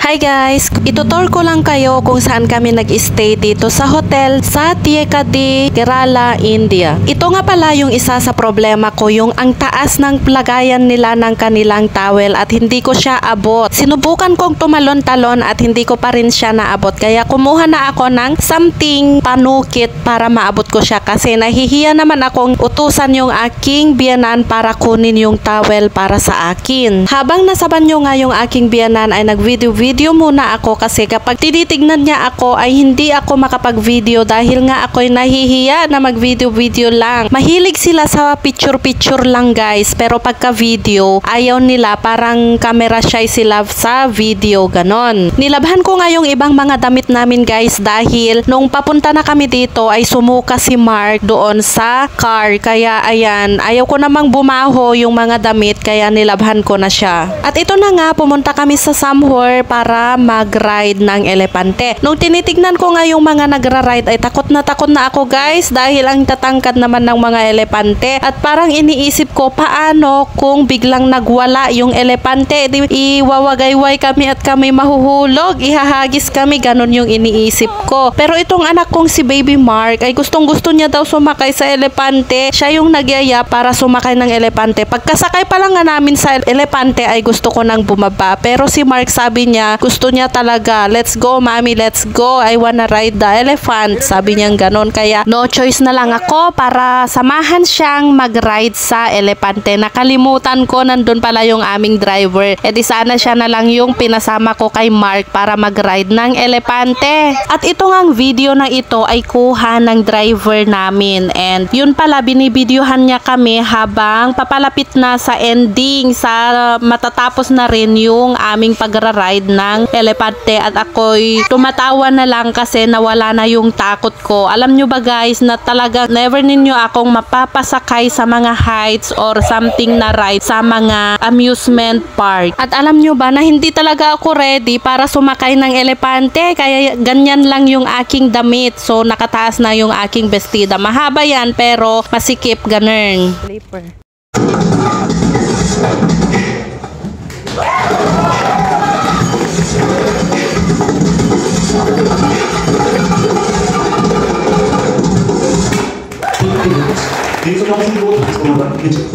Hi guys! Itutur ko lang kayo kung saan kami nag-stay dito sa hotel sa Tiekadi, Kerala, India. Ito nga pala yung isa sa problema ko, yung ang taas ng lagayan nila ng kanilang towel at hindi ko siya abot. Sinubukan kong tumalon-talon at hindi ko pa rin siya naabot. Kaya kumuha na ako ng something panukit para maabot ko siya kasi nahihiya naman akong utusan yung aking biyanan para kunin yung towel para sa akin. Habang nasa banyo nga yung aking biyanan ay nag-video muna ako kasi kapag tinitignan niya ako ay hindi ako makapag-video dahil nga ako'y nahihiya na mag-video lang. Mahilig sila sa picture lang guys, pero pagka video ayaw nila, parang camera shy sila sa video, ganon. Nilabhan ko nga yung ibang mga damit namin guys dahil nung papunta na kami dito ay sumuka si Mark doon sa car, kaya ayan, ayaw ko namang bumaho yung mga damit kaya nilabhan ko na siya. At ito na nga, pumunta kami sa somewhere para mag-ride ng elepante. Nung tinitignan ko nga yung mga nagra-ride ay takot na ako guys dahil ang tatangkad naman ng mga elepante at parang iniisip ko paano kung biglang nagwala yung elepante, iwawagayway kami at kami mahuhulog, ihahagis kami, ganon yung iniisip ko. Pero itong anak kong si Baby Mark ay gustong-gusto niya daw sumakay sa elepante. Siya yung nagyaya para sumakay ng elepante. Pagkasakay pa lang nga namin sa elepante ay gusto ko nang bumaba, pero si Mark sabi niya gusto niya talaga, let's go mommy, let's go, I wanna ride the elephant, sabi niya ganon. Kaya no choice na lang ako para samahan siyang mag-ride sa elepante. Nakalimutan ko, nandun pala yung aming driver, di sana siya na lang yung pinasama ko kay Mark para mag-ride ng elepante. At ito ngang video na ito ay kuha ng driver namin, and yun pala binibidyohan niya kami habang papalapit na sa ending, sa matatapos na rin yung aming pagra-ride ng elepante, at ako'y tumatawa na lang kasi nawala na yung takot ko. Alam nyo ba guys na talaga never ninyo akong mapapasakay sa mga heights or something na ride sa mga amusement park. At alam nyo ba na hindi talaga ako ready para sumakay ng elepante, kaya ganyan lang yung aking damit. So nakataas na yung aking bestida. Mahaba yan pero masikip, ganun. Sleeper. Dito lang siguro sa mga kitchen.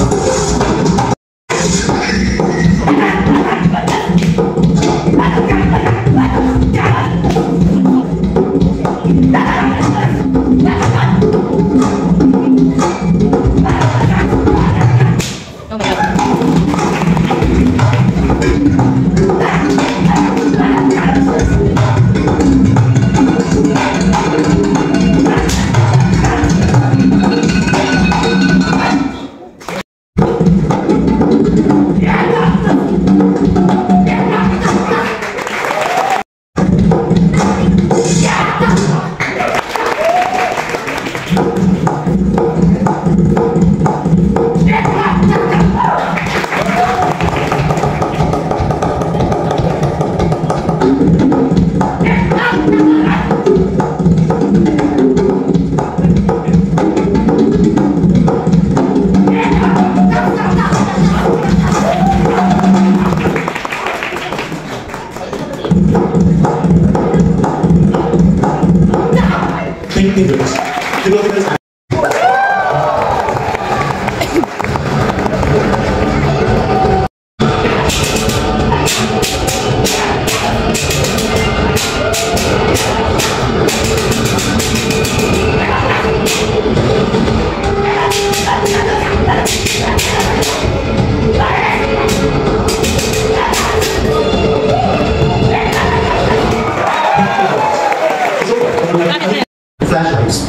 Flashlights.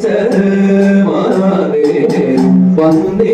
चरमाने वंदे